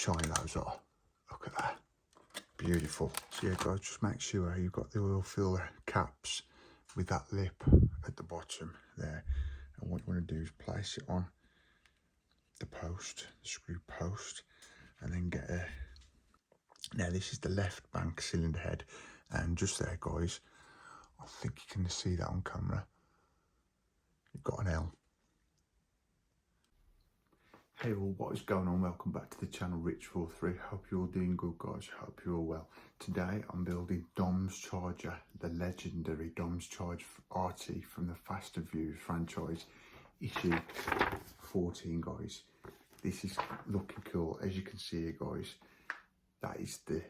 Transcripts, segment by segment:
shiny those are. Look at that. Beautiful. So yeah guys, just make sure you've got the oil filler caps with that lip at the bottom there. And what you want to do is place it on the post, the screw post, and then get a... Now this is the left bank cylinder head, and just there guys, I think you can see that on camera. You've got an L. Hey all, what is going on? Welcome back to the channel, Rich43. Hope you're all doing good guys, hope you're all well. Today I'm building Dom's Charger, the legendary Dom's Charge RT from the Fast and Furious franchise, issue 14 guys. This is looking cool, as you can see here guys. That is the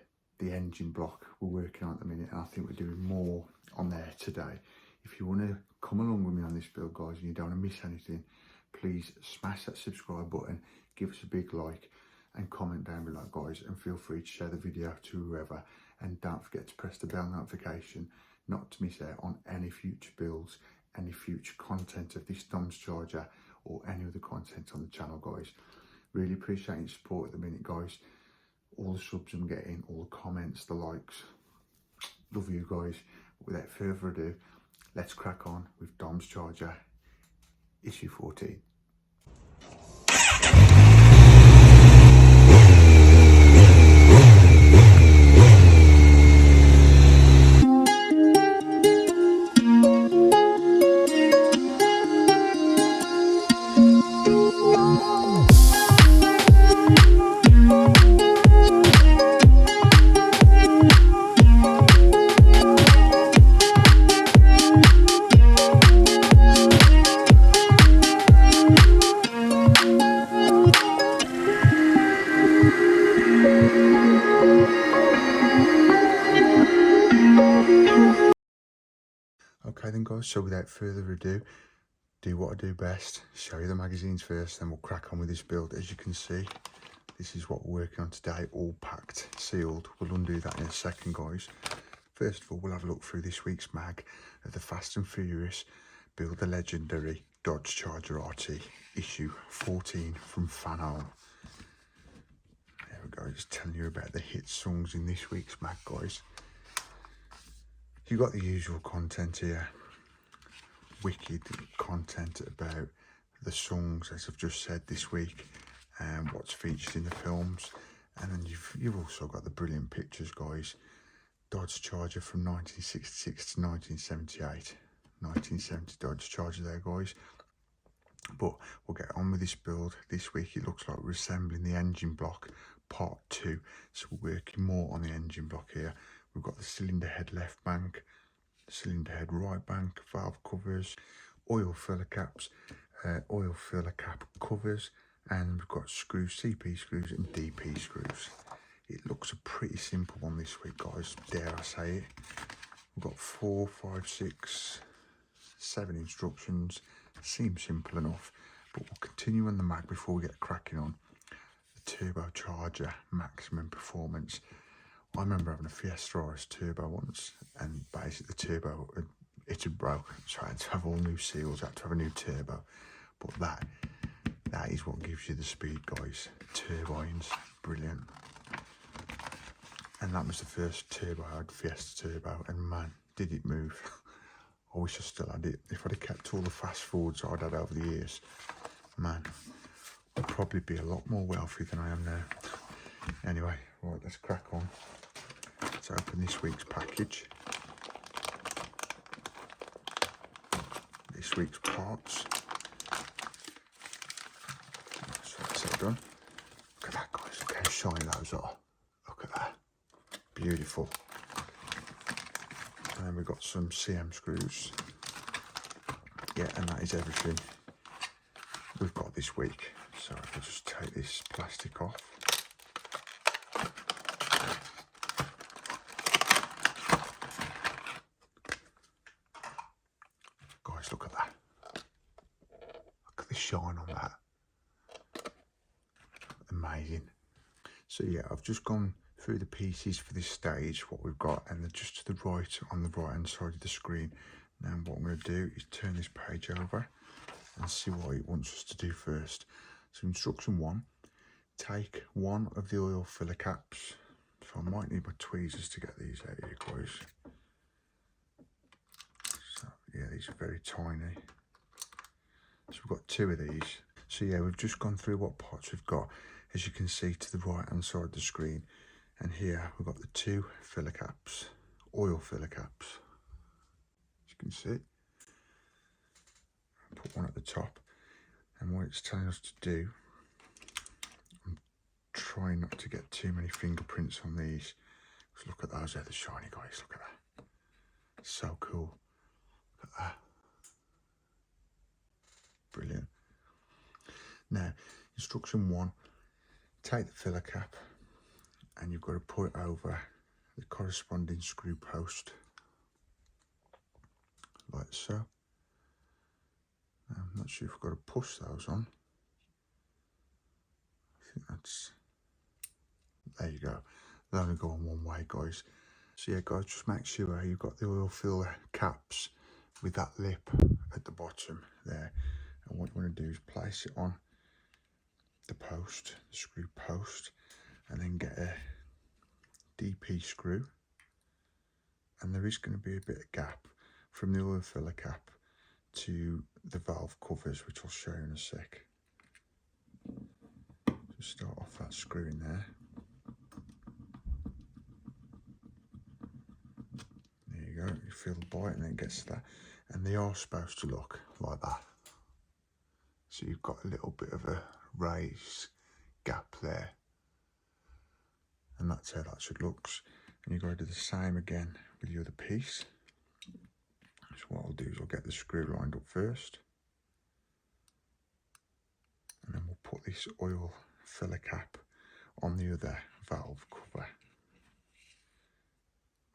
engine block we're working on at the minute, and I think we're doing more on there today. If you want to come along with me on this build guys and you don't want to miss anything, please smash that subscribe button, give us a big like and comment down below guys, and feel free to share the video to whoever, and don't forget to press the bell notification not to miss out on any future builds, any future content of this Dom's Charger or any other content on the channel guys. Really appreciate your support at the minute guys, all the subs I'm getting, all the comments, the likes, love you guys. Without further ado, let's crack on with Dom's Charger issue 14. Okay then guys, so without further ado, do what I do best, show you the magazines first, then we'll crack on with this build. As you can see, this is what we're working on today, all packed, sealed. We'll undo that in a second guys. First of all, we'll have a look through this week's mag of the Fast and Furious build the legendary Dodge Charger RT issue 14 from Fanhome. There we go, just telling you about the hit songs in this week's mag guys. You've got the usual content here, wicked content about the songs as I've just said this week, and what's featured in the films, and then you've also got the brilliant pictures guys. Dodge Charger from 1966 to 1978, 1970 Dodge Charger there guys. But we'll get on with this build. This week it looks like we're assembling the engine block part 2, so we're working more on the engine block here. We've got the cylinder head left bank, cylinder head right bank, valve covers, oil filler caps, oil filler cap covers, and we've got screws, CP screws and DP screws. It looks a pretty simple one this week guys, dare I say it. We've got 4, 5, 6, 7 instructions. Seems simple enough, but we'll continue on the mag before we get cracking on. The turbocharger maximum performance. I remember having a Fiesta RS turbo once, and basically the turbo it had broke, so I had to have all new seals, I had to have a new turbo. But that is what gives you the speed guys. Turbines, brilliant. And that was the first turbo I had, Fiesta turbo, and man, did it move. I wish I still had it. If I'd have kept all the fast forwards I'd had over the years, man, I'd probably be a lot more wealthy than I am now. Anyway, right, let's crack on. Let's open this week's package. This week's parts. So that's it done. Look at that guys, look how shiny those are. Look at that. Beautiful. And then we've got some CM screws. Yeah, and that is everything we've got this week. So I'll just take this plastic off. Guys, look at that. Look at the shine on that. Amazing. So yeah, I've just gone through the pieces for this stage, what we've got, and they're just to the right, on the right hand side of the screen. Now what I'm going to do is turn this page over and see what it wants us to do first. So instruction 1, take one of the oil filler caps. So I might need my tweezers to get these out here, guys. So yeah, these are very tiny. So we've got two of these. So yeah, we've just gone through what pots we've got, as you can see to the right hand side of the screen. And here we've got the two filler caps, oil filler caps. As you can see, put one at the top. And what it's telling us to do, I'm trying not to get too many fingerprints on these. Just look at those, they're the shiny guys, look at that. So cool, look at that. Brilliant. Now, instruction 1, take the filler cap and you've got to put it over the corresponding screw post, like so. I'm not sure if I've got to push those on. I think that's, there you go. They only go on one way, guys. So yeah, guys, just make sure you've got the oil filler caps with that lip at the bottom there. And what you want to do is place it on the post, the screw post, and then get a DP screw. And there is going to be a bit of gap from the oil filler cap to the valve covers, which I'll show you in a sec. Just start off that screw in there. There you go, you feel the bite and then it gets to that. And they are supposed to look like that. So you've got a little bit of a raised gap there. And that's how that should look. And you've got to do the same again with the other piece. So what I'll do is I'll get the screw lined up first. And then we'll put this oil filler cap on the other valve cover.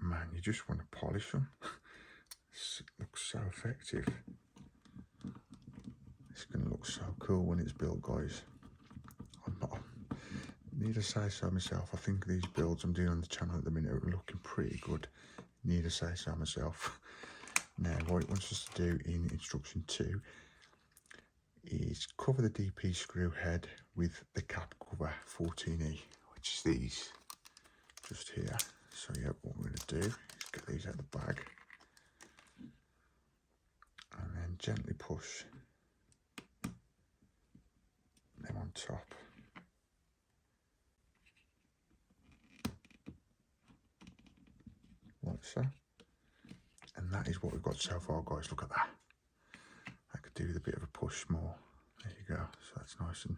Man, you just want to polish them. It looks so effective. It's going to look so cool when it's built, guys. I need to say so myself. I think these builds I'm doing on the channel at the minute are looking pretty good. Need to say so myself. Now, what it wants us to do in instruction 2 is cover the DP screw head with the cap cover 14E, which is these just here. So yeah, what we're going to do is get these out of the bag and then gently push them on top. Like so. And that is what we've got so far, guys. Look at that. I could do with a bit of a push more. There you go. So that's nice and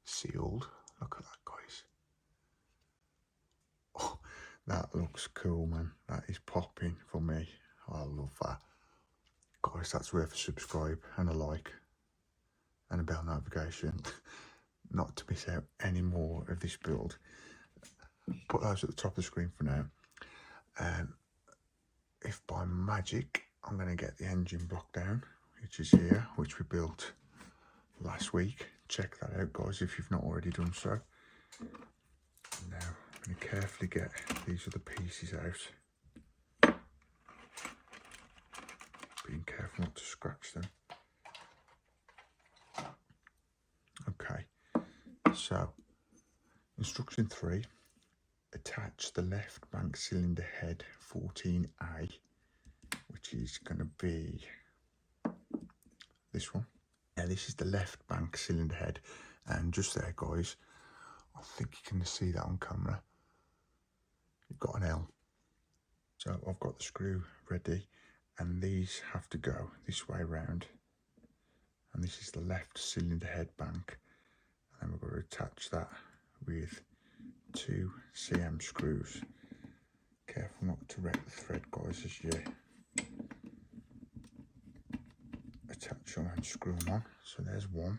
sealed. Look at that, guys. Oh, that looks cool, man. That is popping for me. I love that. Guys, that's worth a subscribe and a like and a bell notification. Not to miss out any more of this build. Put those at the top of the screen for now. If by magic I'm going to get the engine block down, which is here, which we built last week. Check that out, guys, if you've not already done so. Now I'm going to carefully get these other pieces out, being careful not to scratch them. Okay, so instruction 3, attach the left bank cylinder head 14A, which is going to be this one. Now this is the left bank cylinder head, and just there, guys, I think you can see that on camera. You've got an L. So I've got the screw ready, and these have to go this way round. And this is the left cylinder head bank, and then we've got to attach that with 2 CM screws. Careful not to wreck the thread, guys, as you attach them and screw them on. So there's one,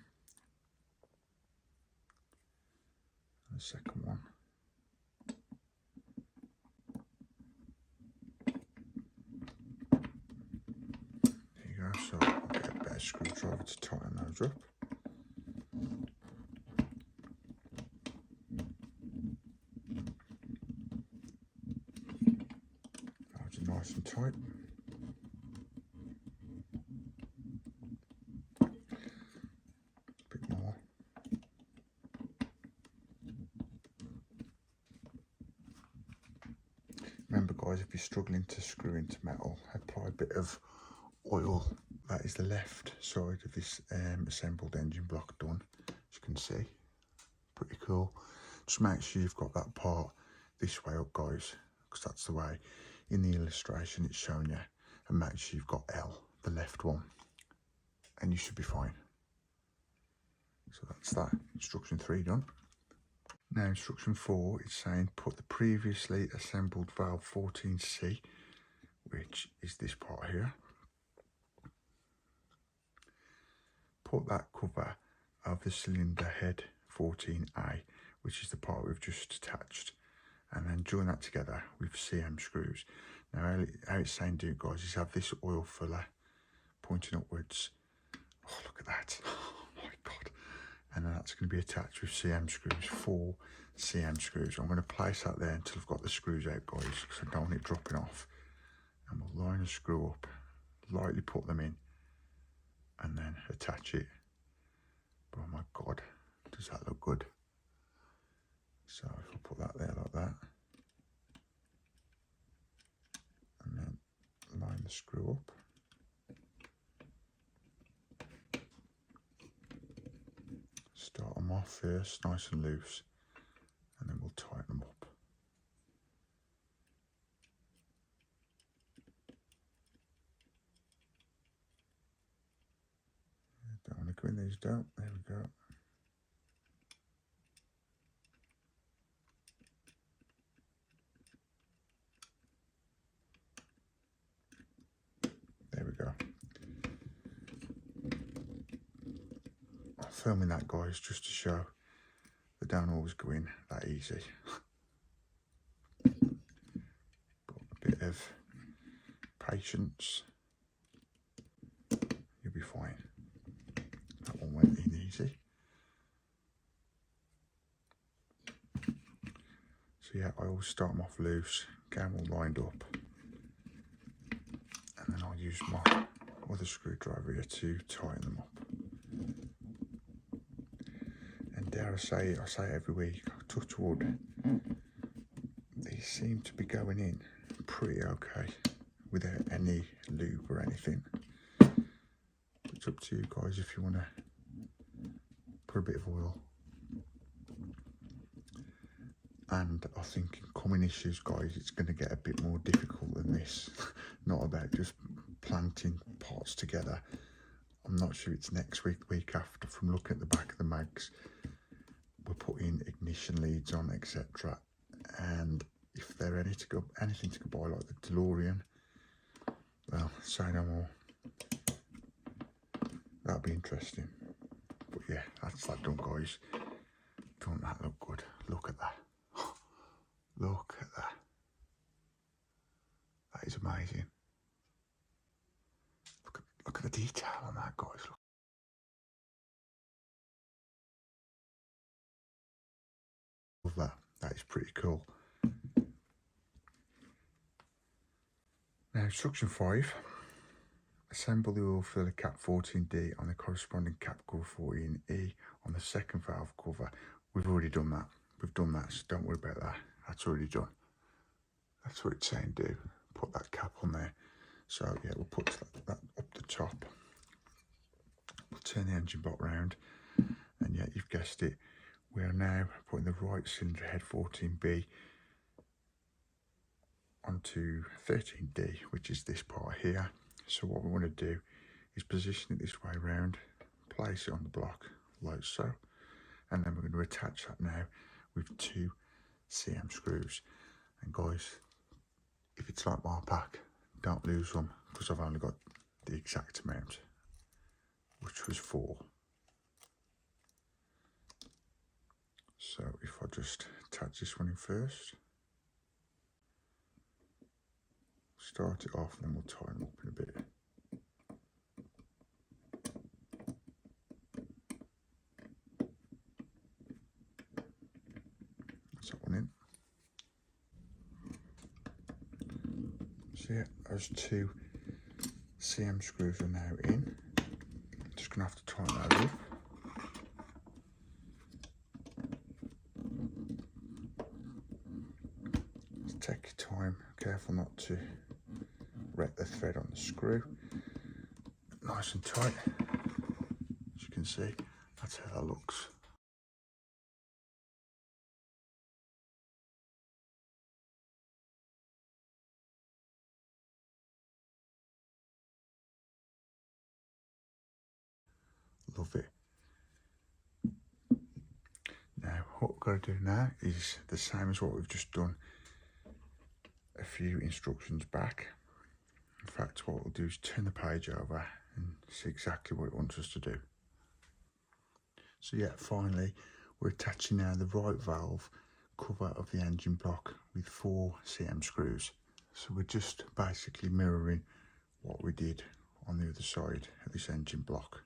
and the second one. There you go. So I'll get a better screwdriver to tighten those up. Those are nice and tight. Bit more. Remember guys, if you're struggling to screw into metal, apply a bit of oil. That is the left side of this assembled engine block done, as you can see. Pretty cool. Just make sure you've got that part this way up guys, because that's the way in the illustration it's shown you. And make sure you've got L, the left one, and you should be fine. So that's that. Instruction 3 done. Now instruction 4 is saying put the previously assembled valve 14C, which is this part here. Put that cover of the cylinder head 14A, which is the part we've just attached, and then join that together with CM screws. Now how it's saying do it guys is have this oil filler pointing upwards. Oh, look at that. Oh my god. And then that's going to be attached with CM screws, 4 CM screws. I'm going to place that there until I've got the screws out guys, because I don't want it dropping off. And we'll line a screw up, lightly put them in, and then attach it. But oh my god, does that look good? So if I put that there like that, and then line the screw up. Start them off first, nice and loose, and then we'll tighten them up. Don't want to go in these down. There we go. There we go. I'm filming that guys just to show they don't always go in that easy. But a bit of patience, you'll be fine. That one went in easy. So yeah, I always start them off loose, get them all lined up, and then I'll use my other screwdriver here to tighten them up. And dare I say every week, touch wood, these seem to be going in pretty okay without any lube or anything. It's up to you guys if you want to put a bit of oil. And I think in coming issues guys, it's going to get a bit more difficult than this. Not about just planting parts together. I'm not sure it's next week, the week after. From looking at the back of the mags, we're putting ignition leads on, etc. And if they're anything to go by like the DeLorean, well, say no more. That'll be interesting. But yeah, that's that done guys. Don't that look good? Look at that. Look at that. That is amazing. Look at the detail on that guys. Look. Love that. That is pretty cool. Now instruction 5. Assemble the oil filler cap 14D on the corresponding cap cover 14E on the second valve cover. We've already done that. We've done that, so don't worry about that. That's already done. That's what it's saying do. Put that cap on there. So yeah, we'll put that up the top. We'll turn the engine block round, and yeah, you've guessed it. We are now putting the right cylinder head 14B onto 13D, which is this part here. So what we want to do is position it this way around, place it on the block like so, and then we're going to attach that now with 2 CM screws. And guys, if it's like my pack, don't lose them, because I've only got the exact amount, which was 4. So if I just attach this one in first, start it off, and then we'll tighten them up in a bit. That's that one in. So yeah, those 2 CM screws are now in. Just gonna have to tighten that up. take your time, careful not to wreck the thread on the screw. Nice and tight, as you can see, that's how that looks. Love it. Now what we've got to do now is the same as what we've just done a few instructions back. In fact, what we'll do is turn the page over and see exactly what it wants us to do. So yeah, finally we're attaching now the right valve cover of the engine block with 4 cm screws. So we're just basically mirroring what we did on the other side of this engine block.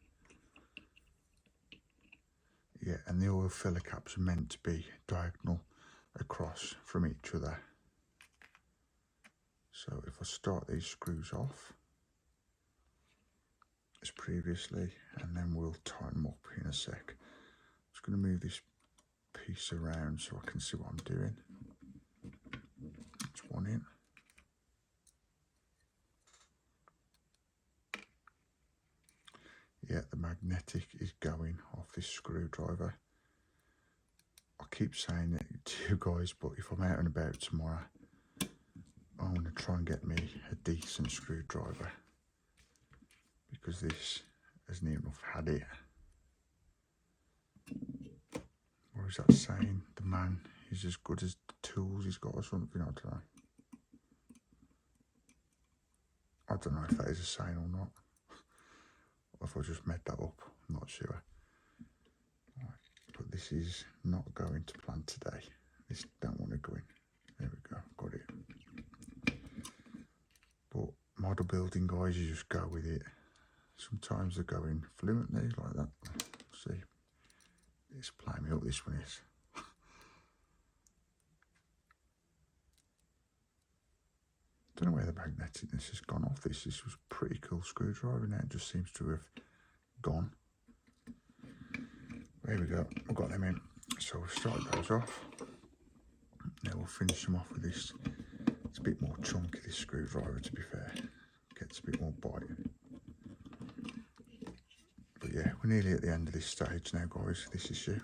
Yeah, and the oil filler caps are meant to be diagonal across from each other. So if I start these screws off as previously, and then we'll tighten them up in a sec. I'm just going to move this piece around so I can see what I'm doing. That's one in. Yeah, the magnetic is going off this screwdriver. I keep saying it to you guys, but if I'm out and about tomorrow, I want to try and get me a decent screwdriver, because this has near enough had it. Or is that saying the man is as good as the tools he's got or something? I don't know. I don't know if that is a saying or not. Or if I just made that up, I'm not sure. Right, but this is not going to plan today. This don't want to go in. There we go, got it. But model building, guys, you just go with it. Sometimes they're going fluently like that. See, it's playing me up, this one is. Don't know where the magneticness has gone off this. This was a pretty cool screwdriver, now it just seems to have gone. There we go, we've got them in. So we'll start those off. Now we'll finish them off with this. It's a bit more chunky, this screwdriver, to be fair. Gets a bit more bite. But yeah, we're nearly at the end of this stage now, guys, this issue.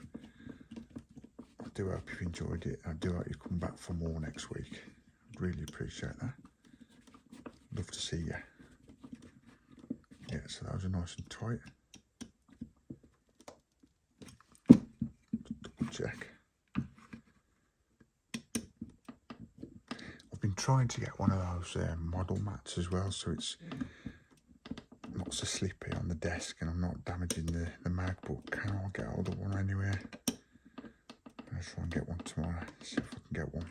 I do hope you've enjoyed it. I do hope you come back for more next week. I'd really appreciate that. Love to see you. Yeah, so those are nice and tight. Double check. I've been trying to get one of those model mats as well, so it's not so slippy on the desk and I'm not damaging the mag, but can I get hold of one anywhere? I'm going to try and get one tomorrow, see if I can get one.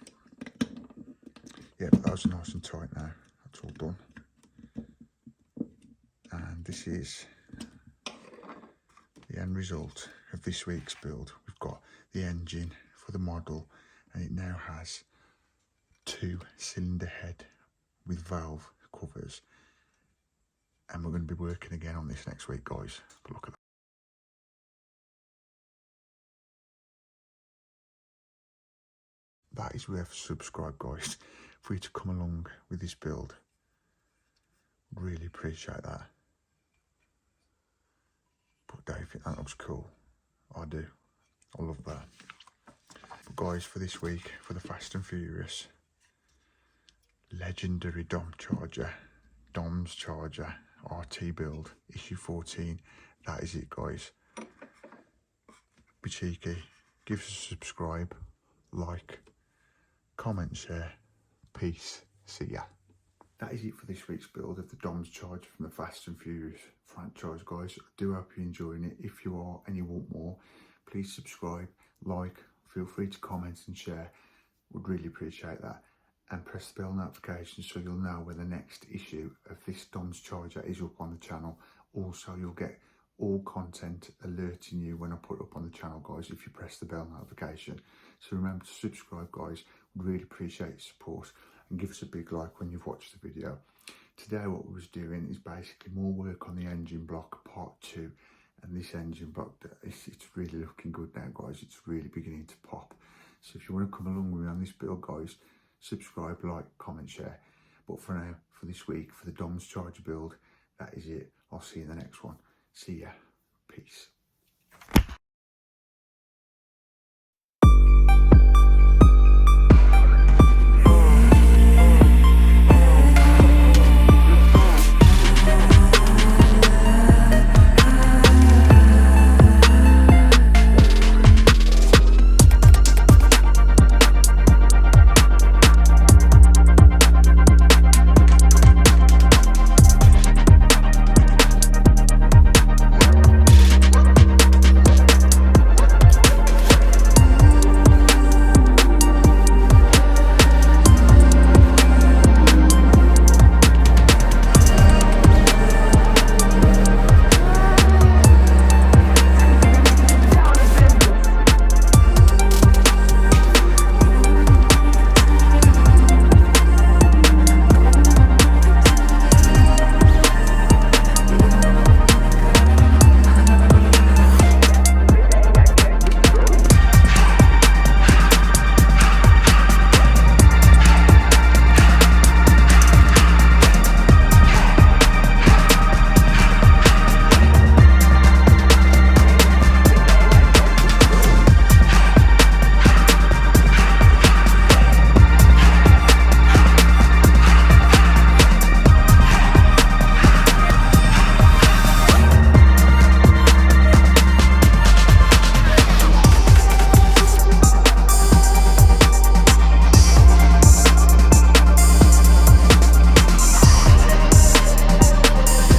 Yeah, but those are nice and tight now. That's all done. And this is the end result of this week's build. We've got the engine for the model, and it now has 2 cylinder head with valve covers. And we're going to be working again on this next week, guys. But look at that. That is worth a subscribe, guys, for you to come along with this build. Really appreciate that. But Dave, that looks cool. I do. I love that. But guys, for this week, for the Fast and Furious legendary Dom's Charger RT build, issue 14, that is it, guys. Be cheeky, give us a subscribe, like, comment, share. Peace. See ya. That is it for this week's build of the Dom's Charger from the Fast and Furious franchise, guys. I do hope you're enjoying it. If you are and you want more, please subscribe, like, feel free to comment and share. Would really appreciate that. And press the bell notification so you'll know when the next issue of this Dom's Charger is up on the channel. Also, you'll get all content alerting you when I put it up on the channel, guys, if you press the bell notification. So remember to subscribe, guys. Would really appreciate your support, and give us a big like when you've watched the video. Today what we was doing is basically more work on the engine block part 2, and this engine block, it's really looking good now, guys. It's really beginning to pop. So if you want to come along with me on this build, guys, subscribe, like, comment, share. But for now, for this week, for the DOMS charger build, that is it. I'll see you in the next one. See ya. Peace.